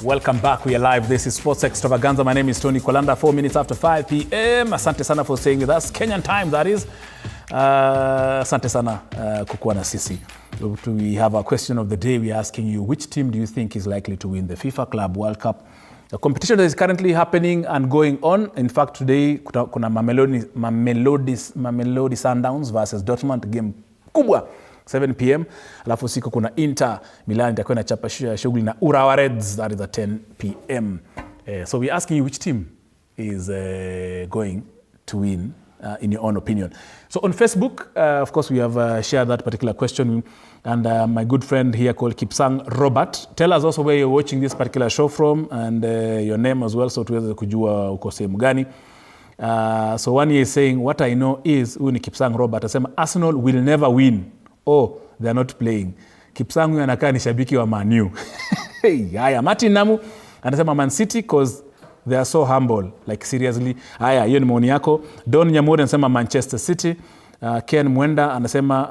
Welcome back. We are live. This is Sports Extravaganza. My name is Tony Kolanda. 4 minutes after 5 p.m. Asante sana for staying with us. Kenyan time, that is. Asante sana kukuwa na sisi. We have a question of the day. We are asking you, which team do you think is likely to win the FIFA Club World Cup? The competition that is currently happening and going on. In fact, today kuna Mamelodi Sundowns versus Dortmund, game kubwa 7 p.m. Alafu siku kuna Inter Milan itakuwa inachapa shughuli na Urawa Reds, that is at 10 p.m. So we're asking you which team is going to win in your own opinion. So on Facebook, of course, we have shared that particular question, and my good friend here called Kipsang Robert, tell us also where you're watching this particular show from and your name as well, so tuweze kujua uko sehemu gani. So one is saying, what I know is, huyu ni Kipsang Robert, asema Arsenal will never win. Oh, they are not playing. Kipsang huyu anakaa ni shabiki wa Man U. Haya, Martin Namu anasema Man City because they are so humble, like seriously. Haya, hiyo ni maoni yako. Don Nyamuri anasema Manchester City. Ken Mwenda anasema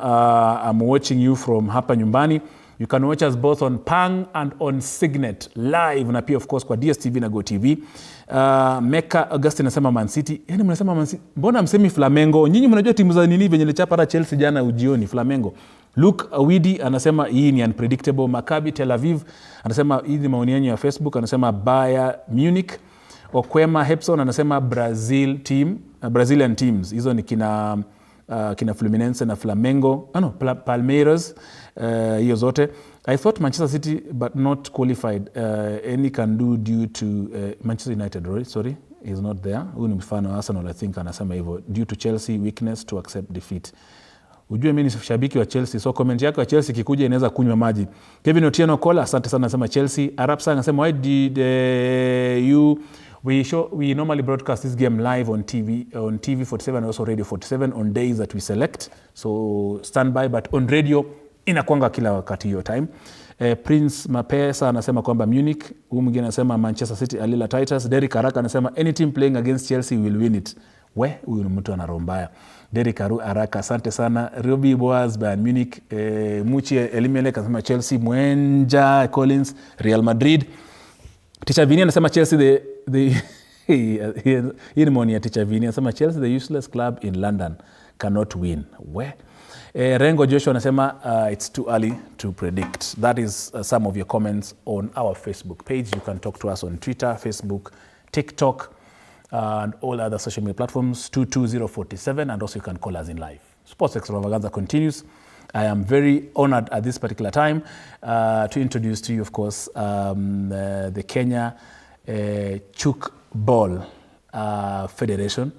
I'm watching you from hapa nyumbani. You can watch us both on Pang and on Signet live, na pia of course kwa DStv na GOtv. Mecca Augustine anasema Man City. Yaani mnasema Man City. Mbona msemi Flamengo? Nyinyi mnajua timu za nini venye lichapa hata Chelsea jana ujioni, Flamengo. Luke Awidi anasema hii ni unpredictable. Maccabi Tel Aviv anasema hii ni maoni yenu ya Facebook, anasema Bayern Munich. Okwema Hepson anasema Brazilian teams. Hizo ni kina Fluminense na Flamengo. Palmeiras, hiyo zote. I thought Manchester City but not qualified. Any can do due to Manchester United, right? Sorry, is not there. Huyu ni mfano wa Arsenal, I think anasema hivyo. Due to Chelsea weakness to accept defeat. Ujue mimi ni shabiki wa Chelsea, so comment yako ya Chelsea kikuja inaweza kunywa maji. Kevin Otieno Kola, asante sana, anasema Chelsea. Arab Sang anasema why did we normally broadcast this game live on TV 47 and also Radio 47 on days that we select. So stand by, but on radio inakuanga kila wakati hiyo time. Prince Mapesa anasema kwamba Munich. Huyu mwingine anasema Manchester City Alila Titus. Derek Araka anasema any team playing against Chelsea will win it. Huyu ni mtu anarombaya. Derek Araka, asante sana. Robbie Boaz, Bayern Munich. Muchi Elimelek anasema Chelsea. Mwenja Collins, Real Madrid. Teacher Vini anasema Chelsea hii ni maoni ya Teacher Vini anasema Chelsea the useless club in London cannot win. Rengo Joshua anasema it's too early to predict. That is some of your comments on our Facebook page. You can talk to us on Twitter, Facebook, TikTok, and all other social media platforms. 22047, and also you can call us in live. Sports Extravaganza continues. I am very honored at this particular time to introduce to you, of course, the Kenya Tchoukball Federation.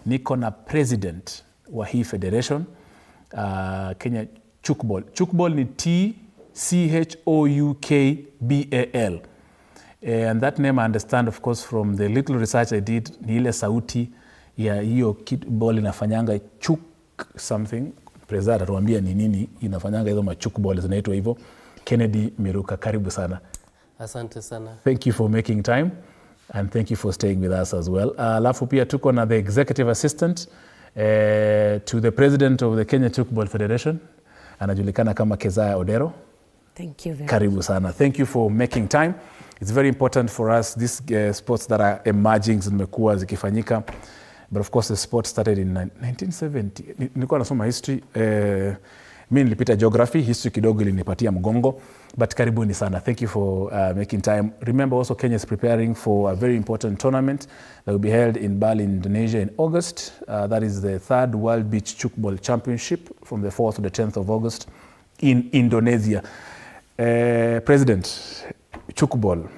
Niko na president wa hii federation, Kenya Tchoukball. Tchoukball ni Tchoukball. And that name I understand, of course, from the little research I did, ni ile sauti ya hiyo ball inafanyanga chuk something. Prezada tuambia ni nini inafanyanga hizo Tchoukball zinaitwa hivyo. Kennedy Miruka, karibu sana. Asante sana. Thank you for making time and thank you for staying with us as well. Alafu pia tuko na the executive assistant to the president of the Kenya Tchoukball Federation. Anajulikana kama Kezaya Odero. Thank you very much. Karibu sana. Thank you for making time. It's very important for us, these sports that are emerging zimekuwa zikifanyika. But of course the sport started in 1970. Nilikuwa nasoma history. Mimi nilipita geography, history kidogo ilinipatia mgongo. But karibuni sana. Thank you for making time. Remember also Kenya is preparing for a very important tournament that will be held in Bali, Indonesia in August. That is the 3rd World Beach Tchoukball Championship from the 4th to the 10th of August in Indonesia. President, Tchoukball,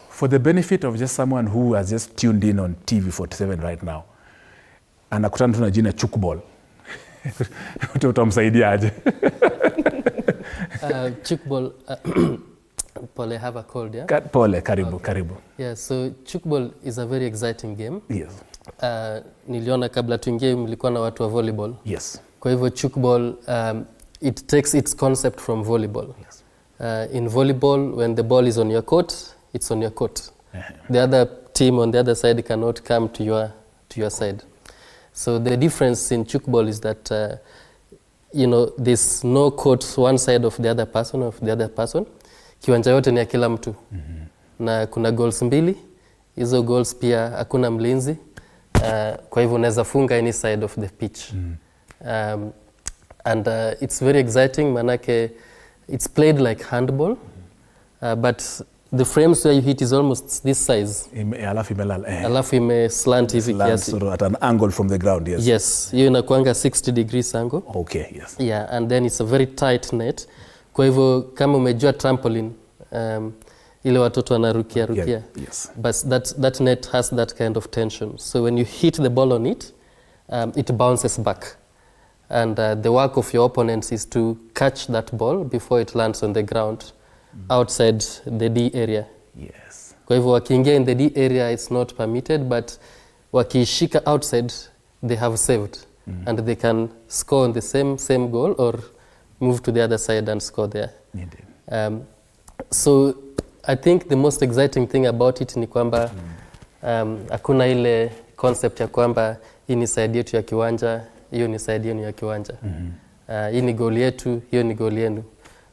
for the benefit of just someone who has just tuned in on TV 47 right now, anakutana tu na jina Tchoukball. Utamsaidia aje? Tchoukball, Pole, have a cold, yeah? Pole, karibu, okay. Karibu. Yeah, so Tchoukball is a very exciting game. Yes. Niliona kabla tuingie mlikuwa na watu wa volleyball. Yes. Kwa hivyo Tchoukball, it takes its concept from volleyball. Yes. In volleyball, when the ball is on your court, it's on your court. The other team on the other side cannot come to your side. So the difference in Tchoukball is that there's no court one side of the other person. Kiwanja yote ni ya kila mtu. na kuna goals 2. Hizo goals pia hakuna mlinzi. Kwa hivyo unaweza funga any side of the pitch. And it's very exciting manake it's played like handball, but the frames where you hit is almost this size. Alafu slant hivi kiasi. So at an angle from the ground, yes. Yes, hiyo inakuanga 60 degrees angle. Okay, yes. Yeah, and then it's a very tight net. Kwa hivyo kama umejua trampoline, ile watoto wanarukia. Yeah, yes. But that net has that kind of tension. So when you hit the ball on it, it bounces back. And the work of your opponents is to catch that ball before it lands on the ground outside the D area. Yes. Kwa hivyo wakiingia in the D area, it's not permitted, but wakishika outside, they have saved. And they can score on the same goal or move to the other side and score there. Indeed. So I think the most exciting thing about it ni kwamba hakuna ile concept ya kwamba hii ni side yetu ya kiwanja, hiyo ni side yenu ya kiwanja. Hii ni goal yetu, hiyo ni goal yenu.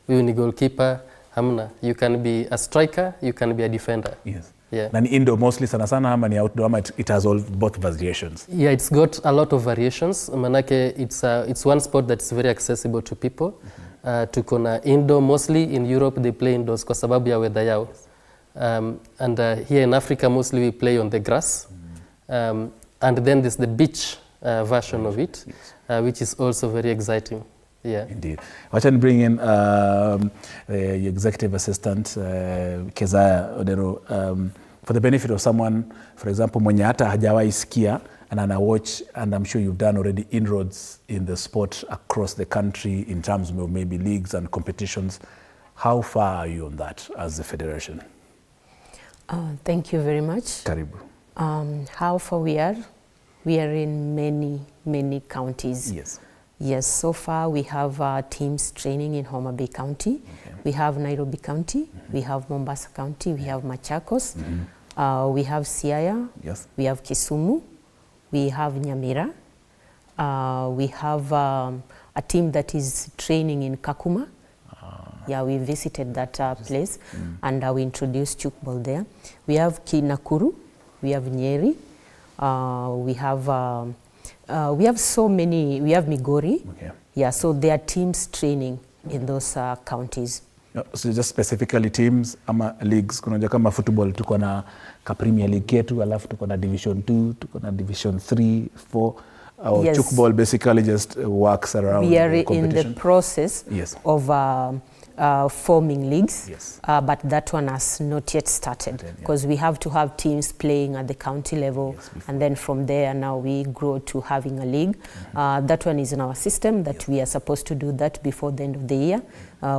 Huyu ni goalkeeper, hamna. You can be a striker, you can be a defender. Yes. Yeah. Na ni indoor mostly sana ama ni outdoor ama it has all both variations? Yeah, it's got a lot of variations. Manake it's one sport that's very accessible to people. Tuko na indoor, mostly in Europe they play indoors kwa sababu ya weather yao. And here in Africa mostly we play on the grass. And then there's the beach version of it, which is also very exciting. Yeah. Indeed. Wacha ni bring in the executive assistant, Kezaya Odero, for the benefit of someone, for example, mwenye hata hajawahi sikia and ana watch, and I'm sure you've done already inroads in the sport across the country in terms of maybe leagues and competitions. How far are you on that as a federation? Thank you very much. Karibu. How far we are in many counties. Yes. Yes, so far we have teams training in Homa Bay County. Okay. We have Nairobi County, we have Mombasa County, we have Machakos, we have Siaya, yes. We have Kisumu, we have Nyamira, we have a team that is training in Kakuma. Yeah, we visited that place and we introduced Tchoukball there. We have Nakuru, we have Nyeri, we have so many, we have Migori. Okay. Yeah, so there are teams training in those counties. So just specifically teams ama leagues, kuna kama football tuko na ka Premier League yetu, alafu tuko na Division 2, tuko na Division 3, 4. Our yes. Tchoukball basically just works around we are the competition. In the process yes. of forming leagues, yes. But that one has not yet started because we have to have teams playing at the county level, yes, and then from there now we grow to having a league. That one is in our system that yes. we are supposed to do that before the end of the year.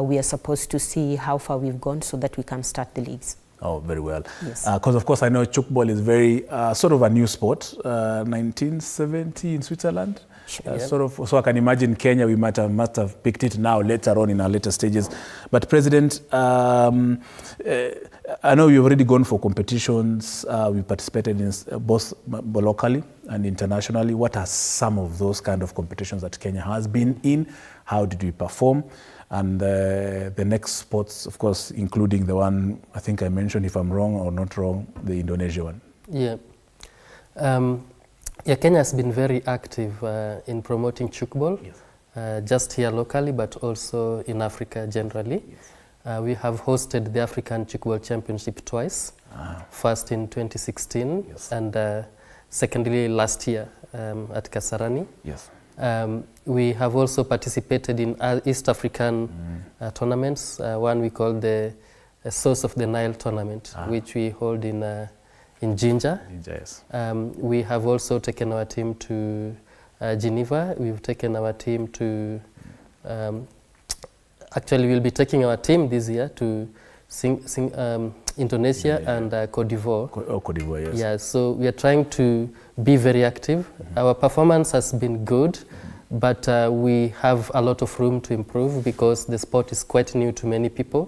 We are supposed to see how far we've gone so that we can start the leagues. Oh, very well. Yes. Because of course I know Tchoukball is very sort of a new sport, 1970 in Switzerland. Sure, sort of, so I can imagine Kenya we must have picked it now later on in our later stages. But President, I know you've already gone for competitions. We participated in both locally and internationally. What are some of those kind of competitions that Kenya has been in? How did we perform? And the next sports, of course, including the one I think I mentioned, if I'm wrong or not wrong, the Indonesia one. Yeah. Yeah, Kenya has been very active in promoting Tchoukball, yes. Just here locally, but also in Africa generally. Yes. We have hosted the African Tchoukball Championship twice, first in 2016 yes. and secondly last year at Kasarani. Yes. We have also participated in East African tournaments, one we call the Source of the Nile tournament, which we hold in Jinja. Yes. We have also taken our team to Geneva. We've taken our team to, actually we'll be taking our team this year to Indonesia and Côte d'Ivoire. Côte d'Ivoire, yes. Yeah, so we are trying to be very active. Our performance has been good, but we have a lot of room to improve because the sport is quite new to many people.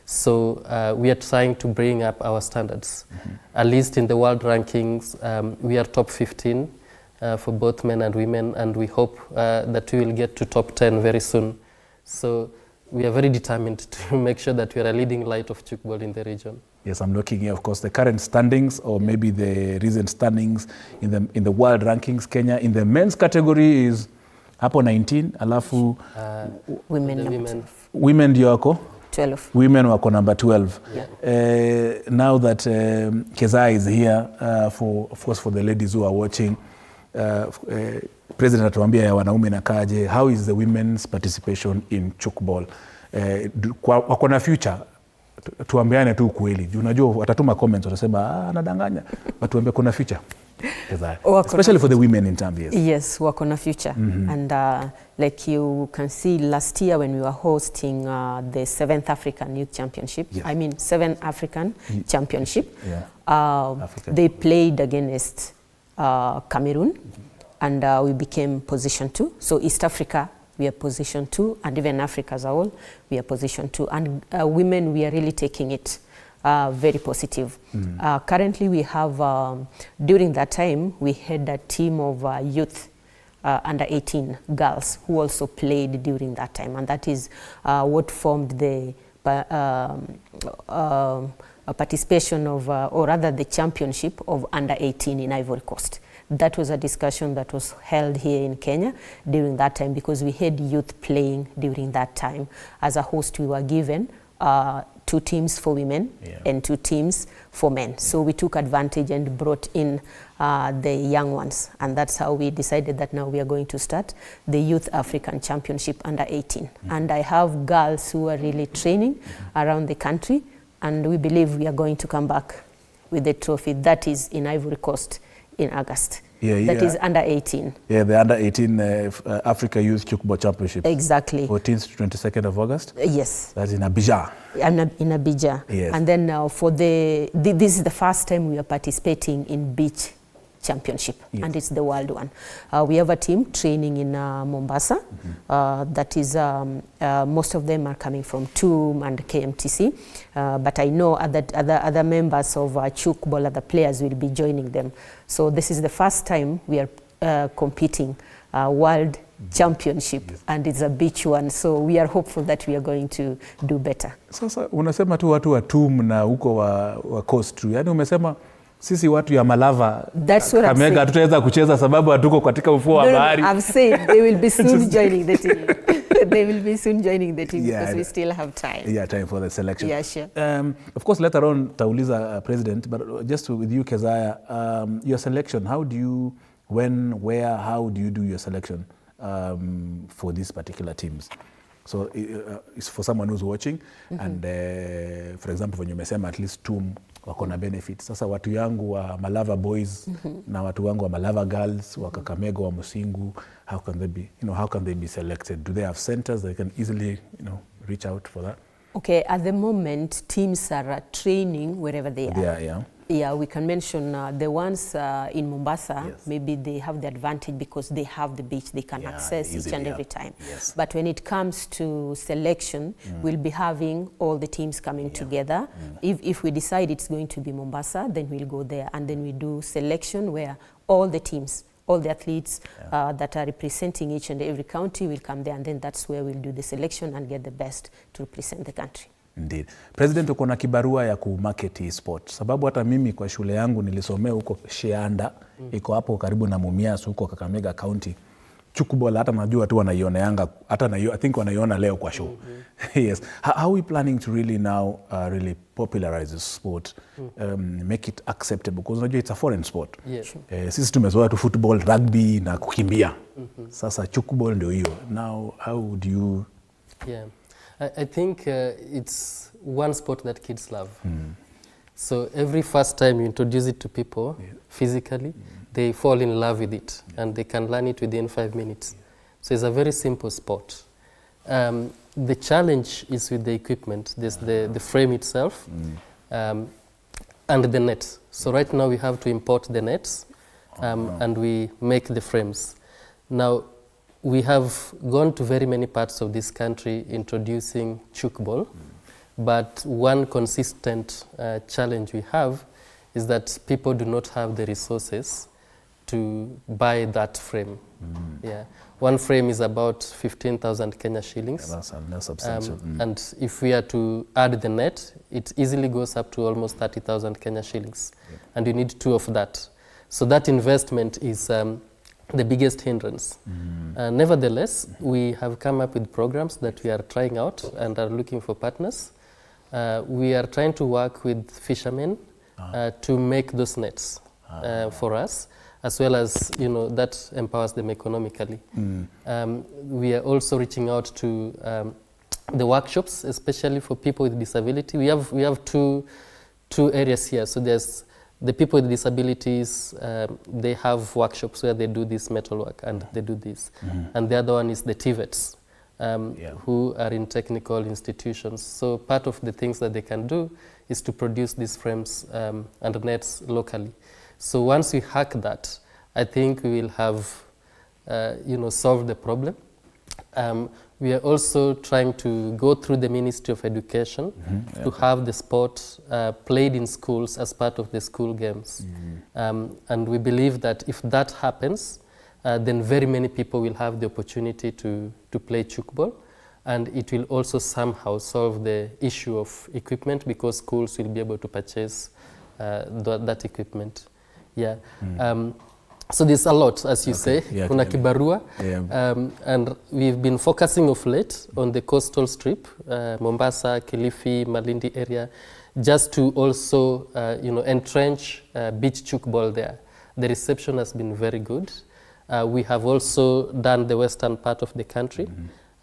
So we are trying to bring up our standards. At least in the world rankings, we are top 15 for both men and women, and we hope that we will get to top 10 very soon. So we are very determined to make sure that we are a leading light of Tchoukball in the region. Yes, I'm looking here, of course, the current standings or maybe the recent standings in the world rankings. Kenya in the men's category is hapo 19, alafu women ndio wako 12. Women wako number 12. Yeah. Now that Kezai is here, of course, for the ladies who are watching, President atuambia ya wanaume na kaje, how is the women's participation in Tchoukball? Wako na future? Tuambiane tu kweli. Unajua watatuma comments watasema anadanganya. But tuambie kuna future. Especially for the women in Zambia. Yes, wako na future. And like you can see last year when we were hosting the 7th African Youth Championship, yes. 7th African Championship, yeah. They played against Cameroon, and we became position 2. So East Africa, we are position 2, and even Africa as a whole, we are position 2. And women, we are really taking it very positive. Currently, we have, during that time, we had a team of youth under 18 girls who also played during that time. And that is what formed the participation of, or rather the championship of under 18 in Ivory Coast. That was a discussion that was held here in Kenya during that time, because we had youth playing during that time. As a host, we were given 2 teams for women and 2 teams for men. So we took advantage and brought in the young ones. And that's how we decided that now we are going to start the Youth African Championship under 18. And I have girls who are really training around the country. And we believe we are going to come back with the trophy. That is in Ivory Coast in August. That is under 18. Yeah, the under 18 Africa Youth Tchoukball Championship. Exactly. 14th to 22nd of August? Yes. That's in Abidjan. In Abidjan. Yes. And then for this is the first time we are participating in beach championship, and it's the world one. We have a team training in Mombasa. That is, most of them are coming from TUM and KMTC, but I know other members of Tchoukball, other players will be joining them. So this is the first time we are competing world championship, and it's a beach one, so we are hopeful that we are going to do better. Sasa unasema tu watu wa TUM na huko wa coast, yani umesema sisi watu ya Malava Kamega tutaweza kucheza sababu hatuko katika ufuo wa bahari. I've said they will be soon joining the team. They will be soon joining the team, because we still have time. Yeah, time for the selection. Yeah, sure. Of course, later on tauliza President, but just with you, Kezaya, your selection, how do you, when, where, how do you do your selection for these particular teams? So it's for someone who's watching, and for example, when you mesema at least TUM wako na benefit. Sasa watu yangu wa Malava boys na watu wangu wa Malava girls wa Kakamega wa Musingu, how can they be selected? Do they have centers that can easily reach out for that? Okay, at the moment teams are training wherever they are. Yeah, we can mention the ones in Mombasa, maybe they have the advantage because they have the beach, they can access easily, each and every time. Yes. But when it comes to selection, we'll be having all the teams coming together. If we decide it's going to be Mombasa, then we'll go there, and then we do selection where all the teams, all the athletes that are representing each and every county will come there, and then that's where we'll do the selection and get the best to represent the country. Indeed. President, uko na kibarua ya kumarket e-sport. Sababu hata mimi kwa shule yangu nilisomea huko Sheanda, iko hapo karibu na Mumias huko Kakamega County. Tchoukball hata najua tu wanaioneanga, hata I think wanaiona leo kwa show. Yes. How are we planning to really now really popularize this sport, make it acceptable? Because unajua it's a foreign sport. Yes. Sisi tumezoea tu football, rugby na kukimbia. Sasa Tchoukball ndio hiyo. Now how do you... Yeah. I think it's one sport that kids love. So every first time you introduce it to people physically, they fall in love with it, and they can learn it within 5 minutes. So it's a very simple sport. The challenge is with the equipment. There's the frame itself and the net. So right now we have to import the nets and we make the frames. Now, we have gone to very many parts of this country introducing Tchoukball, but one consistent challenge we have is that people do not have the resources to buy that frame. Yeah, one frame is about 15,000 Kenya shillings. Yeah, that's substantial. And if we are to add the net, it easily goes up to almost 30,000 Kenya shillings. Yeah. And you need 2 of that. So that investment is the biggest hindrance. Nevertheless, we have come up with programs that we are trying out and are looking for partners. We are trying to work with fishermen to make those nets for us, as well as, you know, that empowers them economically. We are also reaching out to the workshops, especially for people with disability. We have two areas here. So there's the people with disabilities, they have workshops where they do this metalwork and they do this. And the other one is the TVETs, who are in technical institutions. So part of the things that they can do is to produce these frames and nets locally. So once we hack that, I think we will have, solved the problem. We are also trying to go through the Ministry of Education to have the sport played in schools as part of the school games. And we believe that if that happens, then very many people will have the opportunity to play Tchoukball. And it will also somehow solve the issue of equipment, because schools will be able to purchase that equipment. Yeah. So there's a lot, as you say, kuna kibarua, and we've been focusing of late on the coastal strip, Mombasa, Kilifi, Malindi area, just to also, entrench beach Tchoukball there. The reception has been very good. We have also done the western part of the country,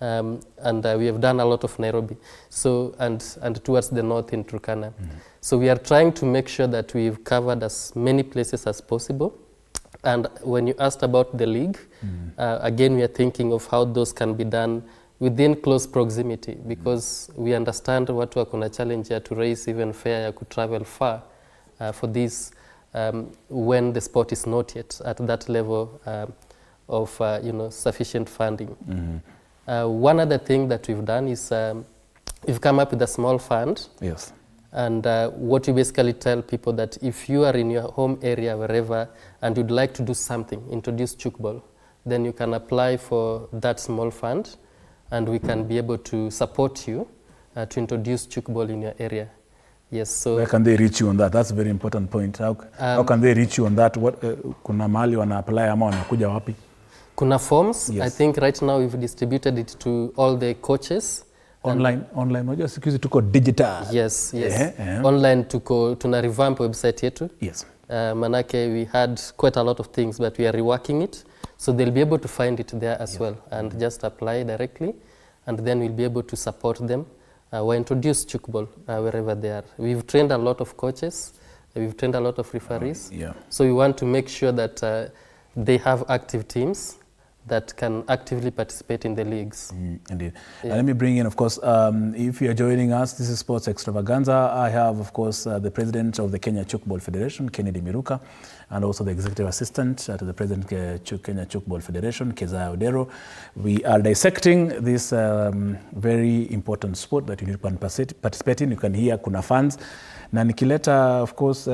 and we have done a lot of Nairobi, so and towards the north in Turkana. So we are trying to make sure that we've covered as many places as possible. And when you asked about the league, again, we are thinking of how those can be done within close proximity, because we understand watu wakuna challenge ya to raise even fare ya could travel far for this when the sport is not yet at that level of sufficient funding. One other thing that we've done is we've come up with a small fund. Yes. And what we basically tell people that if you are in your home area, wherever, and you'd like to do something, introduce Tchoukball, then you can apply for that small fund, and we can be able to support you to introduce Tchoukball in your area. Yes. So where can they reach you on that? That's a very important point. How can they reach you on that? What kuna mahali wana apply ama wanakuja wapi? Kuna forms. Yes. I think right now we've distributed it to all the coaches. Online, unajua siku hizi tuko digital. Yes. Online tuna revamp website yetu. Yes. Manake we had quite a lot of things, but we are reworking it, so they'll be able to find it there as well, and just apply directly, and then we'll be able to support them or introduce Tchoukball wherever they are. We've trained a lot of coaches, we've trained a lot of referees, so we want to make sure that they have active teams that can actively participate in the leagues. Indeed. And let me bring in, of course, if you are joining us, this is Sports Extravaganza. I have, of course, the president of the Kenya Tchoukball Federation, Kennedy Miruka, and also the executive assistant to the president of Kenya Tchoukball Federation, Kezaya Odero. We are dissecting this very important sport that you need to participate in. You can hear kuna fans. Na nikileta, of course,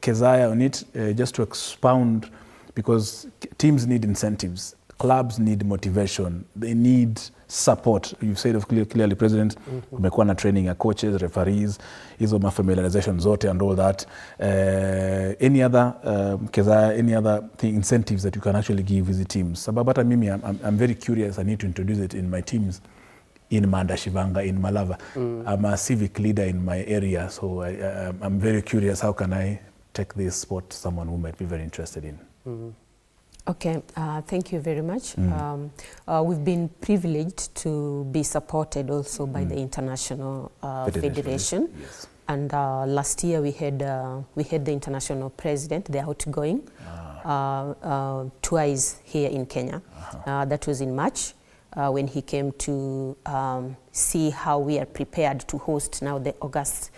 Kezaya on it, just to expound, because teams need incentives, clubs need motivation, they need support. You've said of clearly, President, umekuwa na training ya coaches, referees, hizo familiarization zote and all that. Any other, Kezaya, any other incentives that you can actually give with the teams? Sababu hata mimi, I'm very curious, I need to introduce it in my teams, in Mandashivanga, in Malava. I'm a civic leader in my area, so I'm very curious, how can I take this sport to someone who might be very interested in? Okay, thank you very much. We've been privileged to be supported also by the International Federation. Yes. And last year we had the international president, the outgoing, twice here in Kenya. That was in March when he came to see how we are prepared to host now the August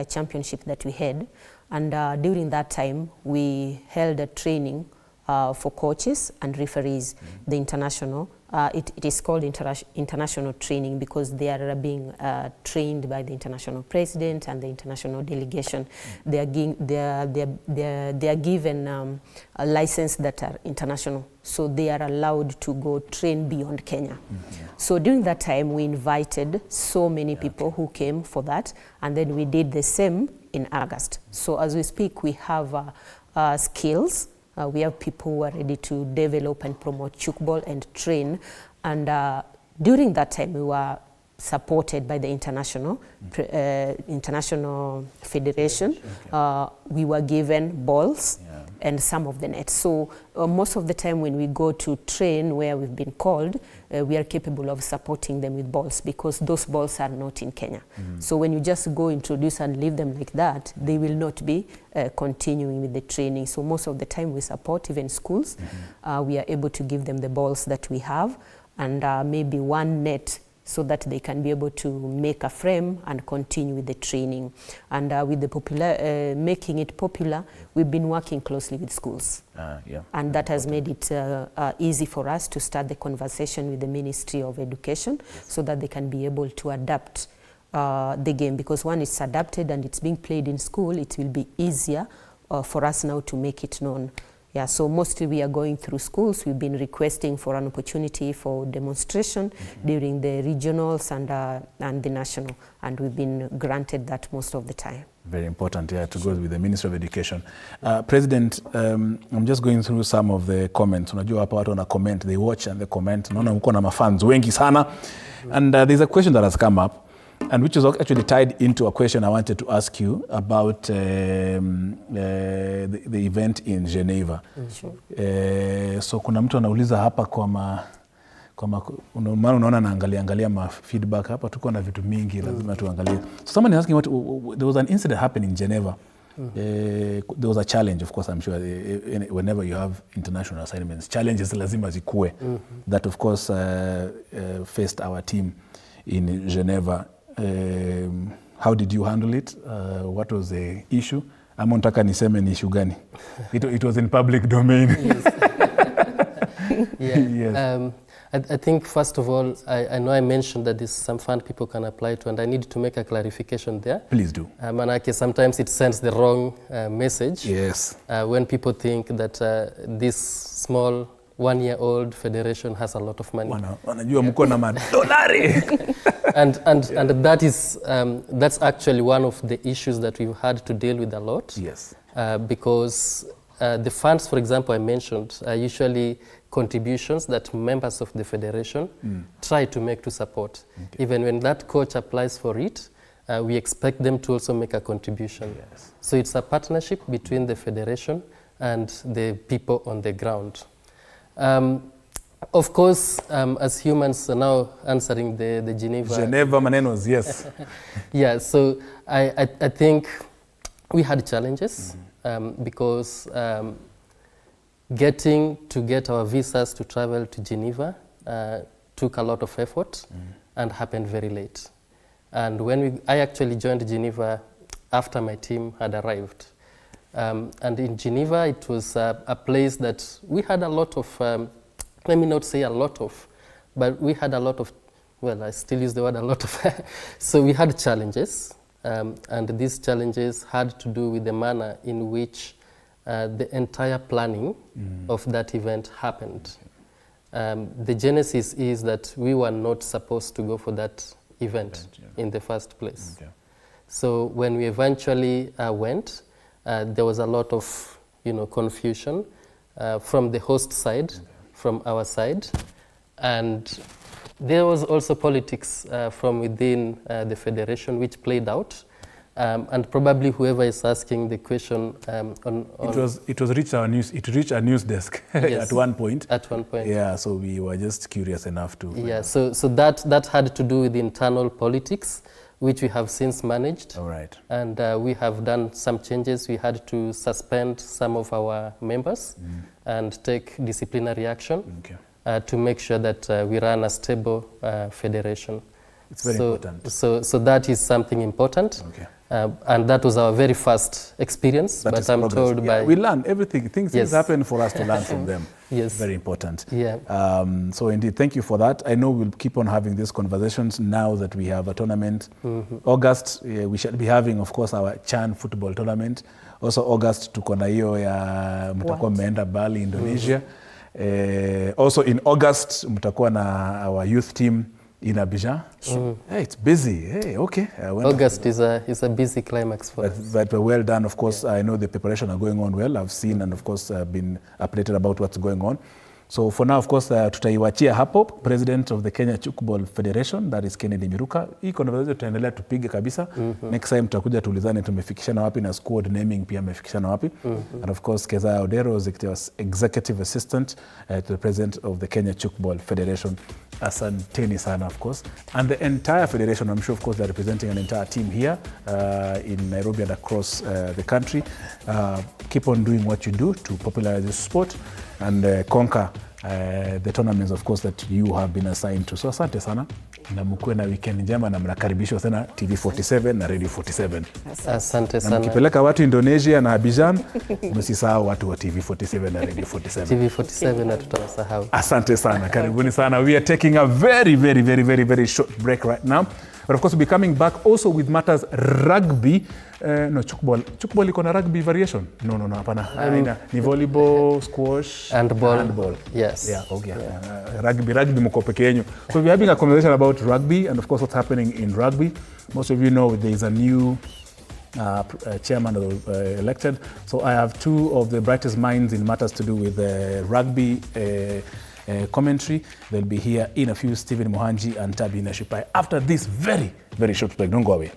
championship that we had. And during that time, we held a training for coaches and referees, the international it is called international training because they are being trained by the international president and the international delegation. They are given a license that are international, so they are allowed to go train beyond Kenya. So during that time, we invited so many people who came for that, and then we did the same in August. So as we speak, we have skills. We have people who are ready to develop and promote Tchoukball and train. And during that time, we were supported by the international federation. We were given balls and some of the nets. So most of the time when we go to train where we've been called, we are capable of supporting them with balls because those balls are not in Kenya. So when you just go introduce and leave them like that, they will not be continuing with the training. So most of the time we support even schools. We are able to give them the balls that we have and maybe one net so that they can be able to make a frame and continue with the training. And with the making it popular, we've been working closely with schools. And that has made it easy for us to start the conversation with the Ministry of Education so that they can be able to adapt the game. Because when it's adapted and it's being played in school, it will be easier for us now to make it known. Yeah, so mostly we are going through schools. We've been requesting for an opportunity for demonstration during the regionals and the national, and we've been granted that most of the time. Very important, to go with the Ministry of Education. President, I'm just going through some of the comments. Unajua hapa watu wana comment, they watch and they comment. Naona mko na mafans wengi sana. And there's a question that has come up, and which is actually tied into a question I wanted to ask you about the event in Geneva. So kuna mtu anauliza hapa unaona naangalia ma feedback hapa, tuko na vitu mingi lazima tuangalie. So someone is asking there was an incident happening in Geneva. There was a challenge, of course, I'm sure, whenever you have international assignments, challenges lazima zikue. That, of course, faced our team in Geneva. How did you handle it? What was the issue? Ama unataka niseme ni issue gani? It was in public domain. Yes. I think, first of all, I know I mentioned that there's some fund people can apply to, and I need to make a clarification there. Please do. Manake, sometimes it sends the wrong message. Yes. When people think that this small one-year-old federation has a lot of money. Wanajua mko na madolari. And that is that's actually one of the issues that we've had to deal with a lot. Yes. Because the funds, for example, I mentioned, are usually contributions that members of the federation try to make to support. Even when that coach applies for it, we expect them to also make a contribution. Yes. So it's a partnership between the federation and the people on the ground. Of course, as humans are now answering the Geneva manenos, yes. Yeah, so I think we had challenges because get our visas to travel to Geneva took a lot of effort and happened very late. And when I actually joined Geneva after my team had arrived. And in Geneva, it was a place that we had a lot of, let me not say a lot of, but we had a lot of, well, I still use the word a lot of. So we had challenges, and these challenges had to do with the manner in which the entire planning of that event happened. The genesis is that we were not supposed to go for that event in the first place. So when we eventually went, there was a lot of, confusion from the host side, from our side, and there was also politics from within the federation, which played out. And probably whoever is asking the question it reached our news desk yes, at one point. At one point. Yeah, so we were just curious enough to. Yeah, so that had to do with internal politics, which we have since managed. All right. And we have done some changes. We had to suspend some of our members and take disciplinary action to make sure that we run a stable federation. It's very important. So that is something important. And that was our very first experience, That but is I'm progress. told Yeah, by... we learn everything. Things Yes. happen for us to learn from them. Yes. Very important. Yeah. So indeed, thank you for that. I know we'll keep on having these conversations now that we have a tournament. August, we shall be having, of course, our Chan football tournament. Also August, tuko na hiyo ya mtakuwa mmeenda Bali, Indonesia. Also in August, mtakuwa na our youth team in Abidjan. Hey, it's busy. Hey, okay. August is a busy climax for us. But well done, of course. I know the preparation are going on well. I've seen and of course been updated about what's going on. So for now, of course, tutaiwachia hapo. President of the Kenya Tchoukball Federation, that is Kennedy Miruka. Hii conversation tutaendelea tupige kabisa. Next time tutakuja tuulizane tumefikishana wapi na squad naming pia amefikishana wapi. And of course, Keza Odero, executive assistant to the president of the Kenya Tchoukball Federation. Asanteni sana, of course. And the entire federation, I'm sure, of course, they're representing an entire team here in Nairobi and across the country. Keep on doing what you do to popularize this sport and conquer the tournaments, of course, that you have been assigned to. So asante sana na mkuwe na weekend njema na mnakaribishwa sana TV47 na Radio 47. Asante Na sana. mkipeleka watu Indonesia na Abidjan, msisahau watu wa TV47 na Radio 47. TV47 na tutawasahau. Asante sana. Karibuni sana. We are taking a very short break right now. But of course, we'll be coming back also with matters rugby. No, Tchoukball. Tchoukball iko na rugby variation? No, hapana. Ni volleyball, squash, handball. Yes. Yeah, okay. Rugby mko peke yenu. So we're having a conversation about rugby and of course what's happening in rugby. Most of you know there is a new chairman elected. So I have two of the brightest minds in matters to do with rugby commentary. They'll be here in a few, Stephen Mohanji and Tabi Nashipai, after this very short break. Don't go away.